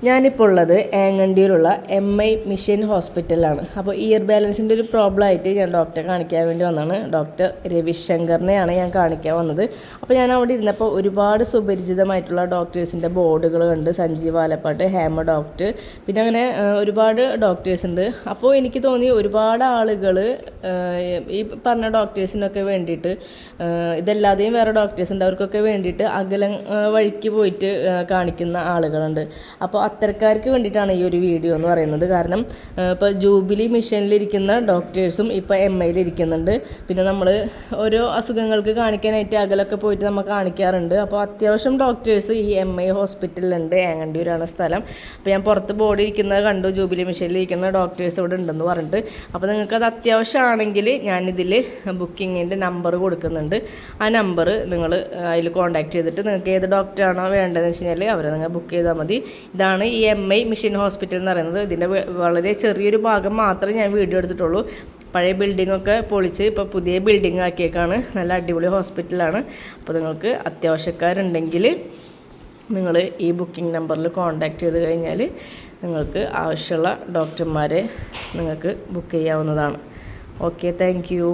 ഞാനിപ്പോൾ ഉള്ളത് ഏങ്ങണ്ടിയിലുള്ള MI mission ഹോസ്പിറ്റലിലാണ്. അപ്പോൾ ഇയർ ബാലൻസിൻ്റെ ഒരു പ്രോബ്ലം ആയിട്ട് ഞാൻ ഡോക്ടറെ കാണിക്കാൻ വേണ്ടി വന്നതാണ്. ഡോക്ടർ രവിശങ്കറിനെയാണ് ഞാൻ കാണിക്കാൻ വന്നത്. അപ്പോൾ ഞാൻ അവിടെ ഇരുന്നപ്പോൾ ഒരുപാട് സുപരിചിതമായിട്ടുള്ള ഡോക്ടേഴ്സിൻ്റെ ബോർഡുകൾ കണ്ട്. സഞ്ജീവ് ആലപ്പാട്ട്, ഹേമ ഡോക്ടർ, പിന്നെ അങ്ങനെ ഒരുപാട് ഡോക്ടേഴ്സ് ഉണ്ട്. അപ്പോൾ എനിക്ക് തോന്നി ഒരുപാട് ആളുകൾ ഈ പറഞ്ഞ ഡോക്ടേഴ്സിനൊക്കെ വേണ്ടിയിട്ട്, ഇതല്ലാതെയും വേറെ ഡോക്ടേഴ്സ് ഉണ്ട്, അവർക്കൊക്കെ വേണ്ടിയിട്ട് അകലം വഴിക്ക് പോയിട്ട് കാണിക്കുന്ന ആളുകളുണ്ട്. അപ്പോൾ അത്തരക്കാർക്ക് വേണ്ടിയിട്ടാണ് ഈ ഒരു വീഡിയോ എന്ന് പറയുന്നത്. കാരണം ഇപ്പോൾ ജൂബിലി മിഷനിലിരിക്കുന്ന ഡോക്ടേഴ്സും ഇപ്പോൾ MIയിൽ ഇരിക്കുന്നുണ്ട്. പിന്നെ നമ്മൾ ഓരോ അസുഖങ്ങൾക്ക് കാണിക്കാനായിട്ട് അകലൊക്കെ പോയിട്ട് നമ്മൾ കാണിക്കാറുണ്ട്. അപ്പോൾ അത്യാവശ്യം ഡോക്ടേഴ്സ് ഈ MI ഹോസ്പിറ്റലിലുണ്ട്. ഏങ്ങണ്ടിയൂരാണ് സ്ഥലം. അപ്പോൾ ഞാൻ പുറത്ത് ബോർഡ് ഇരിക്കുന്നത് കണ്ടു, ജൂബിലി മിഷനിലിരിക്കുന്ന ഡോക്ടേഴ്സ് ഇവിടെ ഉണ്ടെന്ന് പറഞ്ഞിട്ട്. അപ്പോൾ നിങ്ങൾക്കത് അത്യാവശ്യമാണെങ്കിൽ ഞാനിതിൽ ബുക്കിങ്ങിൻ്റെ നമ്പർ കൊടുക്കുന്നുണ്ട്. ആ നമ്പർ നിങ്ങൾ അതിൽ കോൺടാക്ട് ചെയ്തിട്ട് നിങ്ങൾക്ക് ഏത് ഡോക്ടറാണോ വേണ്ടതെന്ന് വെച്ച് കഴിഞ്ഞാൽ അവരെ നിങ്ങൾ ബുക്ക് ചെയ്താൽ മതി. ഇതാണ് ഈ MI മിഷൻ ഹോസ്പിറ്റൽ എന്ന് പറയുന്നത്. ഇതിൻ്റെ വളരെ ചെറിയൊരു ഭാഗം മാത്രമേ ഞാൻ വീഡിയോ എടുത്തിട്ടുള്ളൂ. പഴയ ബിൽഡിങ്ങൊക്കെ പൊളിച്ച് ഇപ്പോൾ പുതിയ ബിൽഡിംഗ് ആക്കിയേക്കാണ്. നല്ല അടിപൊളി ഹോസ്പിറ്റലാണ്. അപ്പോൾ നിങ്ങൾക്ക് അത്യാവശ്യക്കാരുണ്ടെങ്കിൽ നിങ്ങൾ ഈ ബുക്കിംഗ് നമ്പറിൽ കോൺടാക്റ്റ് ചെയ്ത് കഴിഞ്ഞാൽ നിങ്ങൾക്ക് ആവശ്യമുള്ള ഡോക്ടർമാരെ നിങ്ങൾക്ക് ബുക്ക് ചെയ്യാവുന്നതാണ്. Okay, thank you.